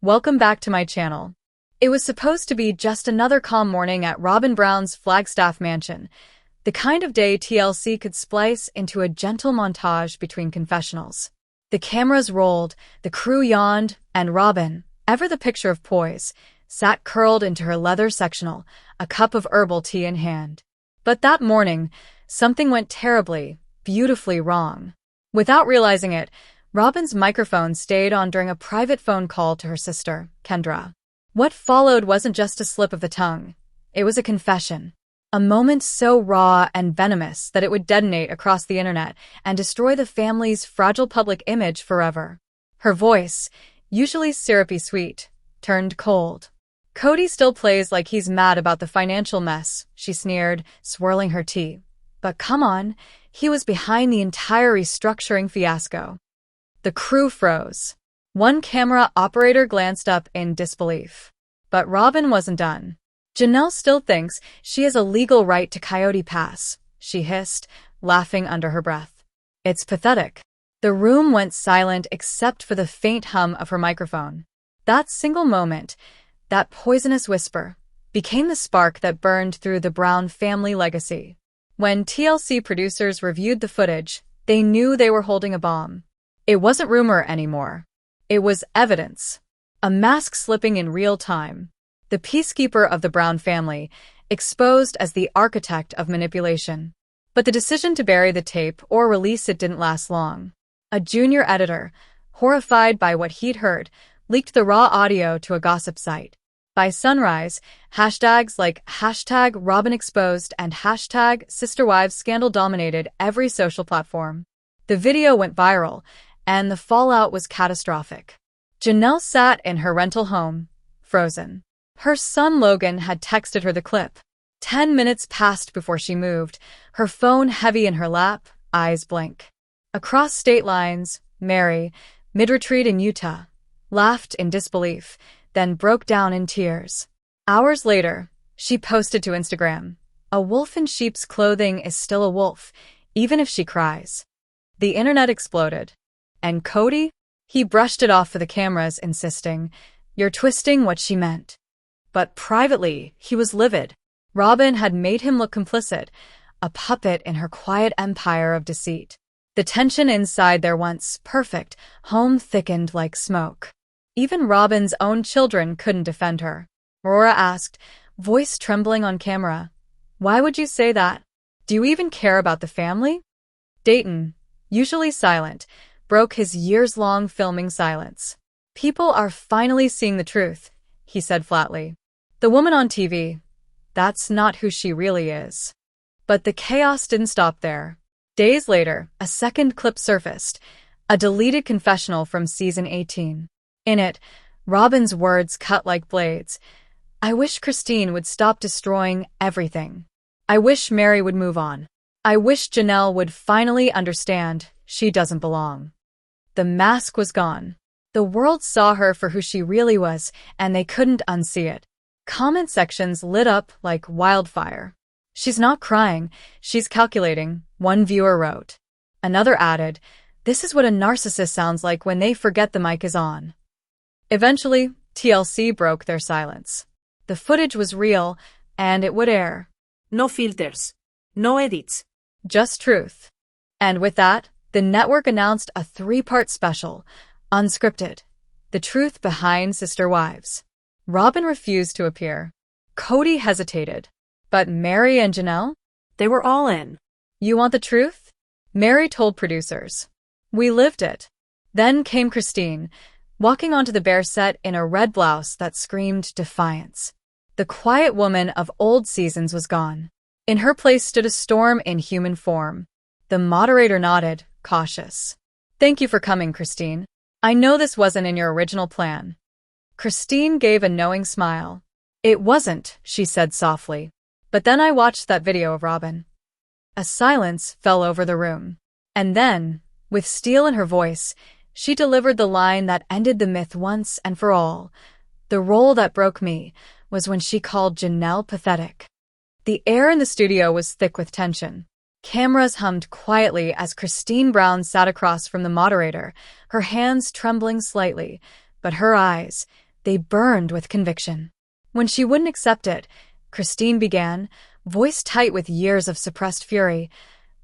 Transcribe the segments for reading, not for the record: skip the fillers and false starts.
Welcome back to my channel. It was supposed to be just another calm morning at Robyn Brown's Flagstaff mansion, the kind of day TLC could splice into a gentle montage between confessionals. The cameras rolled, the crew yawned, and Robyn, ever the picture of poise, sat curled into her leather sectional, a cup of herbal tea in hand. But that morning, something went terribly, beautifully wrong. Without realizing it, Robyn's microphone stayed on during a private phone call to her sister, Kendra. What followed wasn't just a slip of the tongue. It was a confession. A moment so raw and venomous that it would detonate across the internet and destroy the family's fragile public image forever. Her voice, usually syrupy sweet, turned cold. "Cody still plays like he's mad about the financial mess," she sneered, swirling her tea. "But come on, he was behind the entire restructuring fiasco." The crew froze. One camera operator glanced up in disbelief. But Robyn wasn't done. "Janelle still thinks she has a legal right to Coyote Pass," she hissed, laughing under her breath. "It's pathetic." The room went silent except for the faint hum of her microphone. That single moment, that poisonous whisper, became the spark that burned through the Brown family legacy. When TLC producers reviewed the footage, they knew they were holding a bomb. It wasn't rumor anymore. It was evidence. A mask slipping in real time. The peacekeeper of the Brown family, exposed as the architect of manipulation. But the decision to bury the tape or release it didn't last long. A junior editor, horrified by what he'd heard, leaked the raw audio to a gossip site. By sunrise, hashtags like #RobynExposed and #SisterWivesScandal dominated every social platform. The video went viral, and the fallout was catastrophic. Janelle sat in her rental home, frozen. Her son Logan had texted her the clip. 10 minutes passed before she moved, her phone heavy in her lap, eyes blank. Across state lines, Mary, mid-retreat in Utah, laughed in disbelief, then broke down in tears. Hours later, she posted to Instagram, "A wolf in sheep's clothing is still a wolf, even if she cries." The internet exploded. And Cody? He brushed it off for the cameras, insisting, "You're twisting what she meant." But privately, he was livid. Robyn had made him look complicit, a puppet in her quiet empire of deceit. The tension inside their once perfect home thickened like smoke. Even Robyn's own children couldn't defend her. Aurora asked, voice trembling on camera, "Why would you say that? Do you even care about the family?" Dayton, usually silent, broke his years-long filming silence. "People are finally seeing the truth," he said flatly. "The woman on TV, that's not who she really is." But the chaos didn't stop there. Days later, a second clip surfaced, a deleted confessional from season 18. In it, Robyn's words cut like blades. "I wish Christine would stop destroying everything. I wish Mary would move on. I wish Janelle would finally understand she doesn't belong." The mask was gone. The world saw her for who she really was, and they couldn't unsee it. Comment sections lit up like wildfire. "She's not crying, she's calculating," one viewer wrote. Another added, "This is what a narcissist sounds like when they forget the mic is on." Eventually, TLC broke their silence. The footage was real, and it would air. No filters. No edits. Just truth. And with that, the network announced a 3-part special, unscripted, The Truth Behind Sister Wives. Robyn refused to appear. Cody hesitated. But Mary and Janelle? They were all in. "You want the truth?" Mary told producers. "We lived it." Then came Christine, walking onto the bare set in a red blouse that screamed defiance. The quiet woman of old seasons was gone. In her place stood a storm in human form. The moderator nodded, cautious. "Thank you for coming, Christine. I know this wasn't in your original plan." Christine gave a knowing smile. "It wasn't," she said softly. "But then I watched that video of Robyn." A silence fell over the room. And then, with steel in her voice, she delivered the line that ended the myth once and for all. "The role that broke me was when she called Janelle pathetic." The air in the studio was thick with tension. Cameras hummed quietly as Christine Brown sat across from the moderator, her hands trembling slightly, but her eyes, They burned with conviction. When she wouldn't accept it, Christine began, voice tight with years of suppressed fury.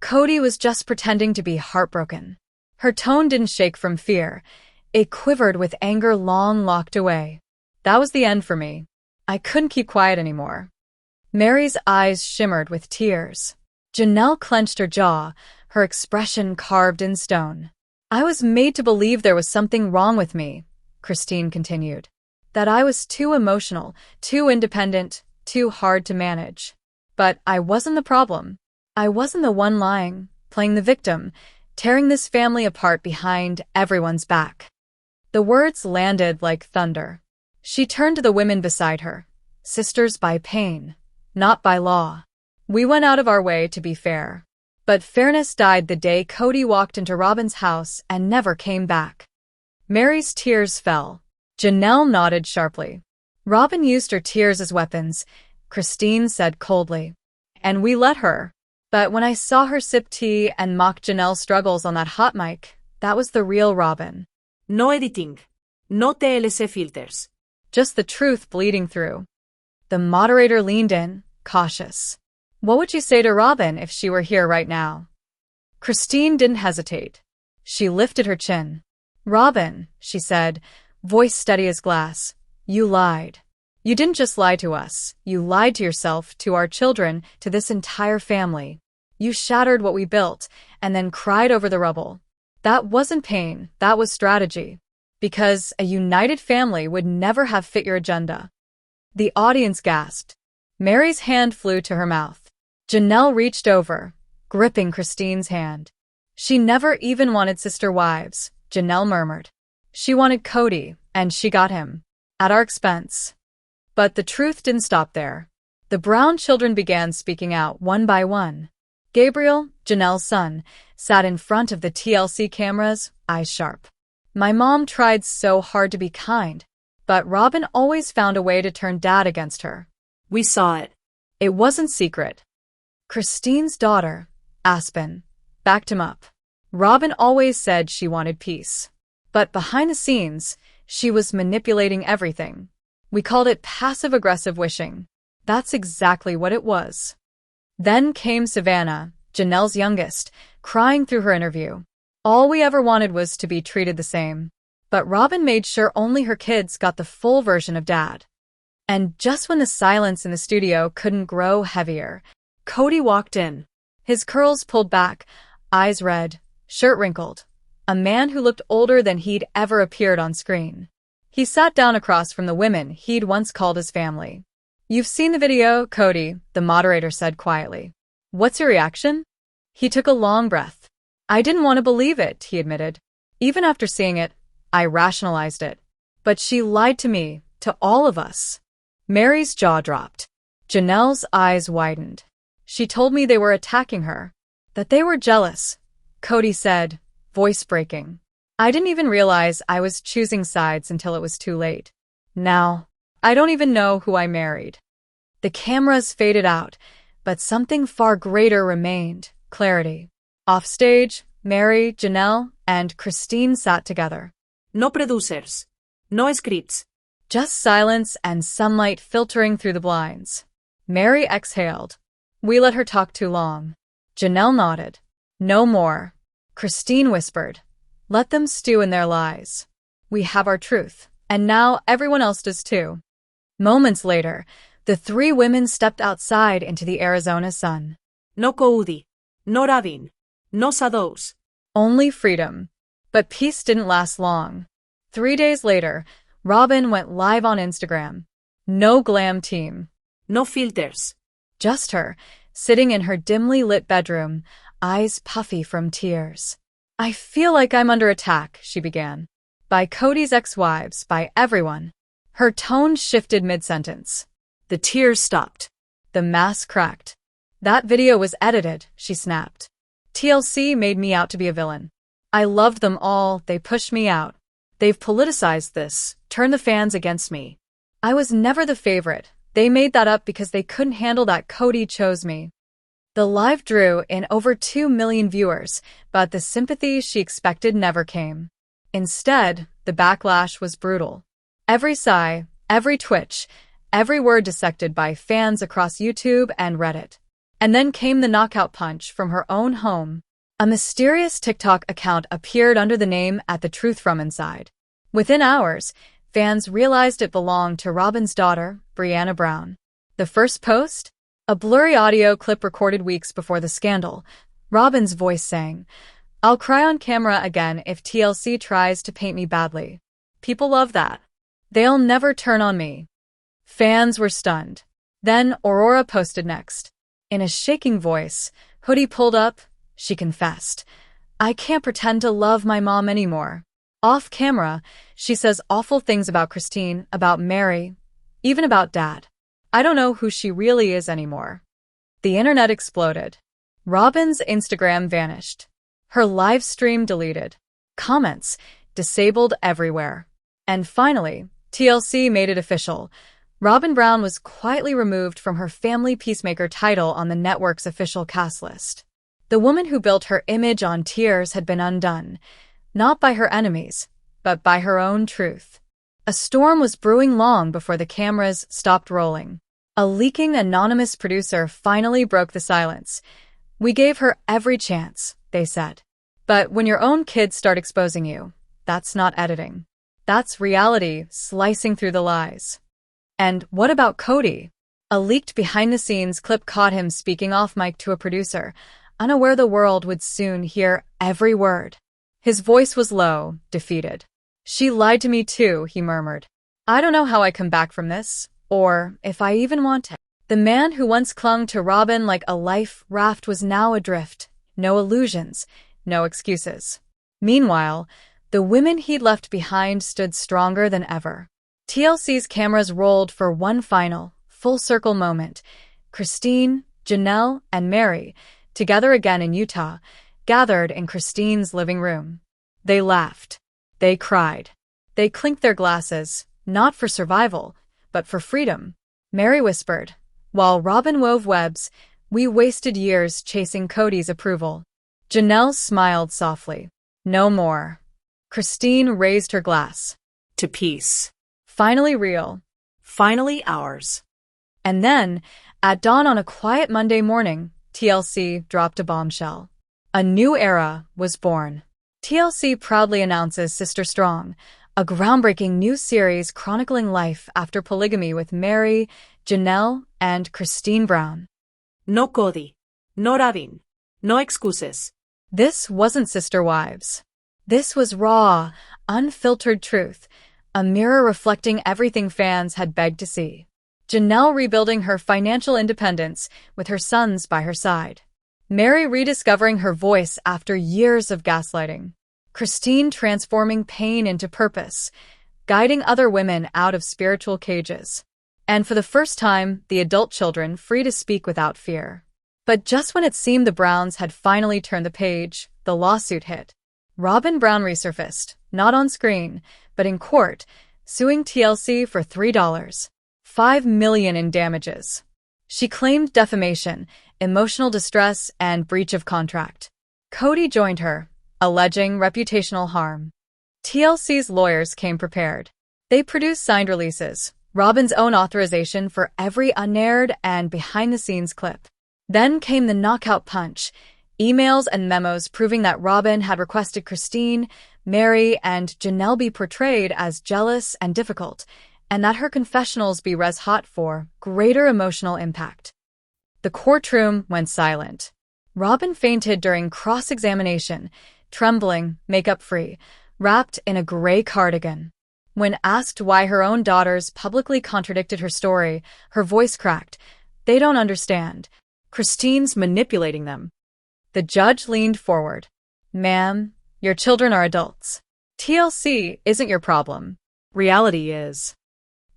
Cody was just pretending to be heartbroken. Her tone didn't shake from fear. It quivered with anger long locked away. That was the end for me. I couldn't keep quiet anymore. Mary's eyes shimmered with tears. Janelle clenched her jaw, her expression carved in stone. I was made to believe there was something wrong with me, Christine continued. That I was too emotional, too independent, too hard to manage. But I wasn't the problem. I wasn't the one lying, playing the victim, tearing this family apart behind everyone's back. The words landed like thunder. She turned to the women beside her. Sisters by pain, not by law. We went out of our way to be fair. But fairness died the day Cody walked into Robyn's house and never came back. Mary's tears fell. Janelle nodded sharply. Robyn used her tears as weapons, Christine said coldly. And we let her. But when I saw her sip tea and mock Janelle's struggles on that hot mic, that was the real Robyn. No editing. No TLC filters. Just the truth bleeding through. The moderator leaned in, cautious. What would you say to Robyn if she were here right now? Christine didn't hesitate. She lifted her chin. Robyn, she said, voice steady as glass, you lied. You didn't just lie to us. You lied to yourself, to our children, to this entire family. You shattered what we built and then cried over the rubble. That wasn't pain, that was strategy. Because a united family would never have fit your agenda. The audience gasped. Mary's hand flew to her mouth. Janelle reached over, gripping Christine's hand. She never even wanted sister wives, Janelle murmured. She wanted Cody, and she got him. At our expense. But the truth didn't stop there. The Brown children began speaking out one by one. Gabriel, Janelle's son, sat in front of the TLC cameras, eyes sharp. My mom tried so hard to be kind, but Robyn always found a way to turn Dad against her. We saw it. It wasn't secret. Christine's daughter, Aspen, backed him up. Robyn always said she wanted peace. But behind the scenes, she was manipulating everything. We called it passive-aggressive wishing. That's exactly what it was. Then came Savannah, Janelle's youngest, crying through her interview. All we ever wanted was to be treated the same. But Robyn made sure only her kids got the full version of Dad. And just when the silence in the studio couldn't grow heavier, Cody walked in. His curls pulled back, eyes red, shirt wrinkled. A man who looked older than he'd ever appeared on screen. He sat down across from the women he'd once called his family. You've seen the video, Cody, the moderator said quietly. What's your reaction? He took a long breath. I didn't want to believe it, he admitted. Even after seeing it, I rationalized it. But she lied to me, to all of us. Mary's jaw dropped. Janelle's eyes widened. She told me they were attacking her. That they were jealous, Cody said, voice breaking. I didn't even realize I was choosing sides until it was too late. Now, I don't even know who I married. The cameras faded out, but something far greater remained, clarity. Offstage, Mary, Janelle, and Christine sat together. No producers. No scripts. Just silence and sunlight filtering through the blinds. Mary exhaled. We let her talk too long. Janelle nodded. No more. Christine whispered. Let them stew in their lies. We have our truth, and now everyone else does too. Moments later, the three women stepped outside into the Arizona sun. No Cody. No Robyn. No shadows. Only freedom. But peace didn't last long. 3 days later, Robyn went live on Instagram. No glam team. No filters. Just her, sitting in her dimly lit bedroom, eyes puffy from tears. I feel like I'm under attack, she began. By Cody's ex-wives, by everyone. Her tone shifted mid-sentence. The tears stopped. The mask cracked. That video was edited, she snapped. TLC made me out to be a villain. I loved them all, they pushed me out. They've politicized this, turned the fans against me. I was never the favorite. They made that up because they couldn't handle that Cody chose me. The live drew in over 2 million viewers, but the sympathy she expected never came. Instead, the backlash was brutal. Every sigh, every twitch, every word dissected by fans across YouTube and Reddit. And then came the knockout punch from her own home. A mysterious TikTok account appeared under the name @TheTruthFromInside. Within hours, fans realized it belonged to Robyn's daughter, Brianna Brown. The first post? A blurry audio clip recorded weeks before the scandal. Robyn's voice sang, "I'll cry on camera again if TLC tries to paint me badly. People love that. They'll never turn on me." Fans were stunned. Then Aurora posted next. In a shaking voice, hoodie pulled up, she confessed, "I can't pretend to love my mom anymore." Off camera, she says awful things about Christine, about Mary, even about Dad. "I don't know who she really is anymore." The internet exploded. Robyn's Instagram vanished. Her live stream deleted. Comments disabled everywhere. And finally, TLC made it official. Robyn Brown was quietly removed from her Family Peacemaker title on the network's official cast list. The woman who built her image on tears had been undone, not by her enemies, but by her own truth. A storm was brewing long before the cameras stopped rolling. A leaking anonymous producer finally broke the silence. "We gave her every chance," they said. But when your own kids start exposing you, that's not editing. That's reality slicing through the lies. And what about Cody? A leaked behind-the-scenes clip caught him speaking off mic to a producer, unaware the world would soon hear every word. His voice was low, defeated. "She lied to me too," he murmured. "I don't know how I come back from this, or if I even want to." The man who once clung to Robyn like a life raft was now adrift. No illusions, no excuses. Meanwhile, the women he'd left behind stood stronger than ever. TLC's cameras rolled for one final, full-circle moment. Christine, Janelle, and Mary, together again in Utah, gathered in Christine's living room. They laughed. They cried. They clinked their glasses, not for survival, but for freedom. Mary whispered, while Robyn wove webs, "We wasted years chasing Cody's approval." Janelle smiled softly. "No more." Christine raised her glass. To peace. Finally real. Finally ours. And then, at dawn on a quiet Monday morning, TLC dropped a bombshell. A new era was born. TLC proudly announces Sister Strong, a groundbreaking new series chronicling life after polygamy with Mary, Janelle, and Christine Brown. No Cody. No Robyn. No excuses. This wasn't Sister Wives. This was raw, unfiltered truth, a mirror reflecting everything fans had begged to see. Janelle rebuilding her financial independence with her sons by her side. Mary rediscovering her voice after years of gaslighting. Christine transforming pain into purpose, guiding other women out of spiritual cages. And for the first time, the adult children free to speak without fear. But just when it seemed the Browns had finally turned the page, the lawsuit hit. Robyn Brown resurfaced, not on screen, but in court, suing TLC for $3.5 million in damages. She claimed defamation, emotional distress, and breach of contract. Cody joined her, alleging reputational harm. TLC's lawyers came prepared. They produced signed releases, Robyn's own authorization for every unaired and behind-the-scenes clip. Then came the knockout punch, emails and memos proving that Robyn had requested Christine, Mary, and Janelle be portrayed as jealous and difficult, and that her confessionals be res hot for greater emotional impact. The courtroom went silent. Robyn fainted during cross-examination, trembling, makeup-free, wrapped in a gray cardigan. When asked why her own daughters publicly contradicted her story, her voice cracked. "They don't understand. Christine's manipulating them." The judge leaned forward. "Ma'am, your children are adults. TLC isn't your problem. Reality is."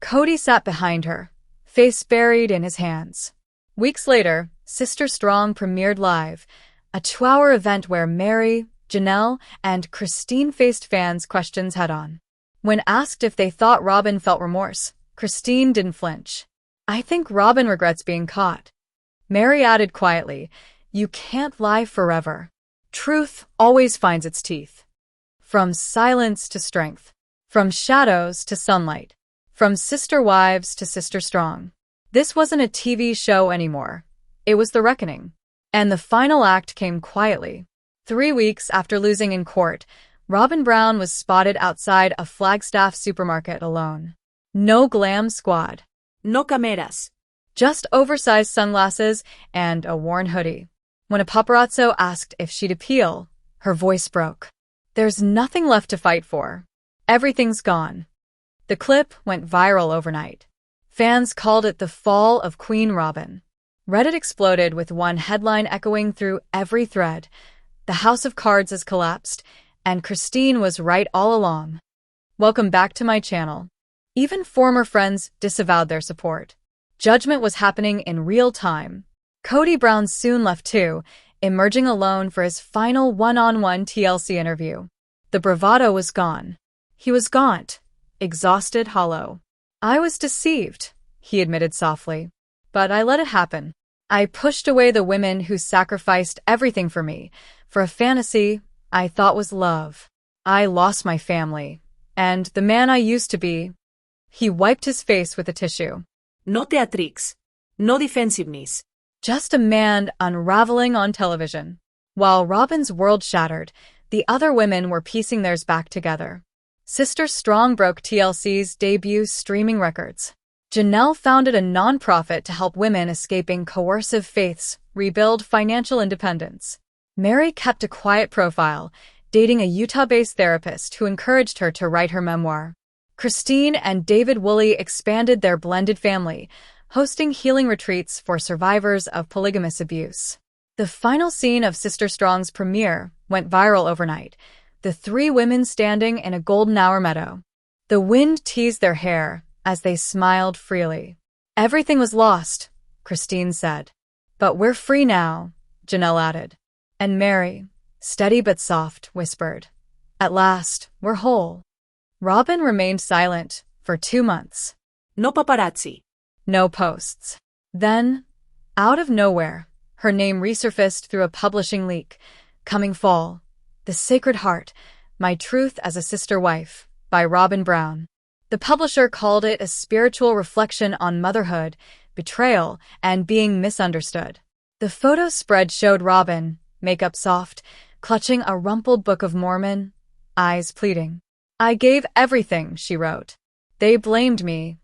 Cody sat behind her, face buried in his hands. Weeks later, Sister Strong premiered live, a 2-hour event where Mary, Janelle, and Christine faced fans' questions head-on. When asked if they thought Robyn felt remorse, Christine didn't flinch. "I think Robyn regrets being caught." Mary added quietly, "You can't lie forever. Truth always finds its teeth." From silence to strength. From shadows to sunlight. From sister wives to sister strong. This wasn't a TV show anymore. It was the reckoning. And the final act came quietly. 3 weeks after losing in court, Robyn Brown was spotted outside a Flagstaff supermarket alone. No glam squad. No cameras. Just oversized sunglasses and a worn hoodie. When a paparazzo asked if she'd appeal, her voice broke. There's nothing left to fight for. Everything's gone. The clip went viral overnight. Fans called it the fall of Queen Robyn. Reddit exploded with one headline echoing through every thread. The house of cards has collapsed, and Christine was right all along. Welcome back to my channel. Even former friends disavowed their support. Judgment was happening in real time. Kody Brown soon left too, emerging alone for his final one-on-one TLC interview. The bravado was gone. He was gaunt, exhausted, hollow. I was deceived, he admitted softly. But I let it happen. I pushed away the women who sacrificed everything for me, for a fantasy I thought was love. I lost my family. And the man I used to be. He wiped his face with a tissue. No theatrics. No defensiveness. Just a man unraveling on television. While Robyn's world shattered, the other women were piecing theirs back together. Sister Strong broke TLC's debut streaming records. Janelle founded a nonprofit to help women escaping coercive faiths rebuild financial independence. Mary kept a quiet profile, dating a Utah-based therapist who encouraged her to write her memoir. Christine and David Woolley expanded their blended family, hosting healing retreats for survivors of polygamous abuse. The final scene of Sister Strong's premiere went viral overnight, the 3 women standing in a golden hour meadow. The wind teased their hair as they smiled freely. Everything was lost, Christine said. But we're free now, Janelle added. And Mary, steady but soft, whispered. At last, we're whole. Robyn remained silent for 2 months. No paparazzi. No posts. Then, out of nowhere, her name resurfaced through a publishing leak. Coming fall. The Sacred Heart, My Truth as a Sister Wife, by Robyn Brown. The publisher called it a spiritual reflection on motherhood, betrayal, and being misunderstood. The photo spread showed Robyn, makeup soft, clutching a rumpled Book of Mormon, eyes pleading. I gave everything, she wrote. They blamed me.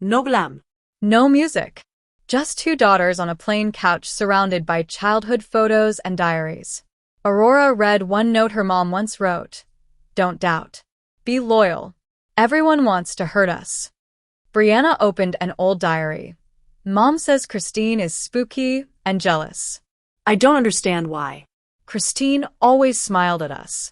No glam. No music. Just 2 daughters on a plain couch surrounded by childhood photos and diaries. Aurora read one note her mom once wrote. Don't doubt. Be loyal. Everyone wants to hurt us. Brianna opened an old diary. Mom says Christine is spooky and jealous. I don't understand why. Christine always smiled at us.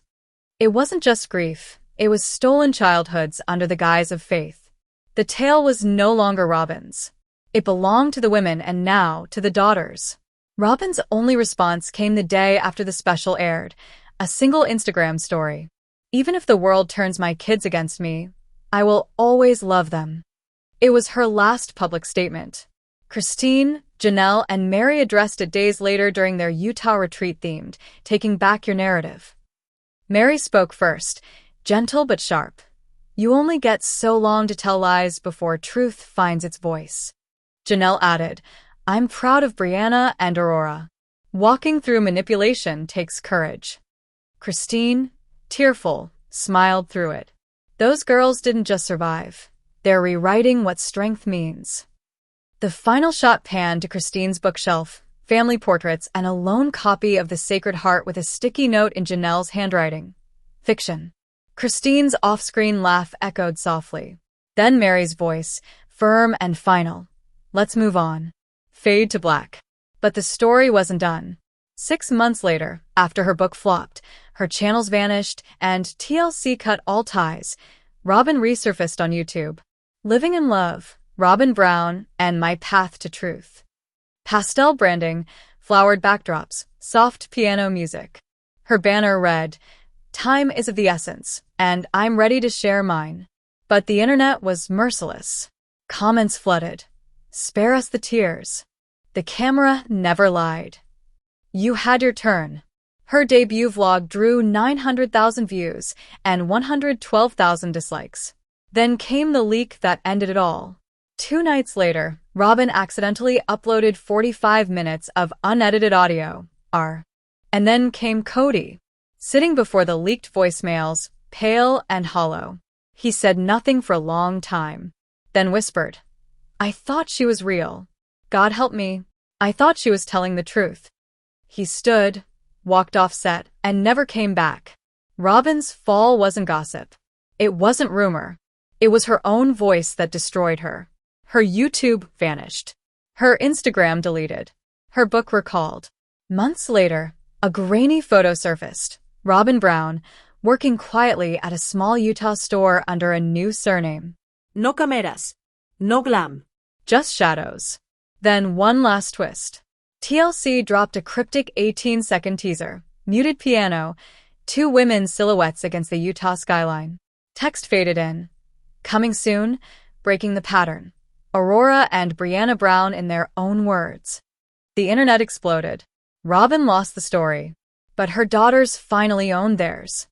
It wasn't just grief. It was stolen childhoods under the guise of faith. The tale was no longer Robyn's. It belonged to the women and now to the daughters. Robyn's only response came the day after the special aired, a single Instagram story. Even if the world turns my kids against me, I will always love them. It was her last public statement. Christine, Janelle, and Mary addressed it days later during their Utah retreat themed, Taking Back Your Narrative. Mary spoke first, gentle but sharp. You only get so long to tell lies before truth finds its voice. Janelle added, I'm proud of Brianna and Aurora. Walking through manipulation takes courage. Christine, tearful, smiled through it. Those girls didn't just survive. They're rewriting what strength means. The final shot panned to Christine's bookshelf, family portraits, and a lone copy of The Sacred Heart with a sticky note in Janelle's handwriting. Fiction. Christine's off-screen laugh echoed softly. Then Mary's voice, firm and final. Let's move on. Fade to black. But the story wasn't done. 6 months later, after her book flopped, her channels vanished, and TLC cut all ties, Robyn resurfaced on YouTube. Living in Love, Robyn Brown, and My Path to Truth. Pastel branding, flowered backdrops, soft piano music. Her banner read, Time is of the essence, and I'm ready to share mine. But the internet was merciless. Comments flooded. Spare us the tears. The camera never lied. You had your turn. Her debut vlog drew 900,000 views and 112,000 dislikes. Then came the leak that ended it all. 2 nights later, Robyn accidentally uploaded 45 minutes of unedited audio, And then came Cody, sitting before the leaked voicemails, pale and hollow. He said nothing for a long time, then whispered, "I thought she was real. God help me. I thought she was telling the truth." He stood, walked off set, and never came back. Robyn's fall wasn't gossip. It wasn't rumor. It was her own voice that destroyed her. Her YouTube vanished. Her Instagram deleted. Her book recalled. Months later, a grainy photo surfaced. Robyn Brown, working quietly at a small Utah store under a new surname. No cameras. No glam. Just shadows. Then one last twist. TLC dropped a cryptic 18-second teaser, muted piano, 2 women's silhouettes against the Utah skyline. Text faded in. Coming soon, breaking the pattern. Aurora and Brianna Brown in their own words. The internet exploded. Robyn lost the story, but her daughters finally owned theirs.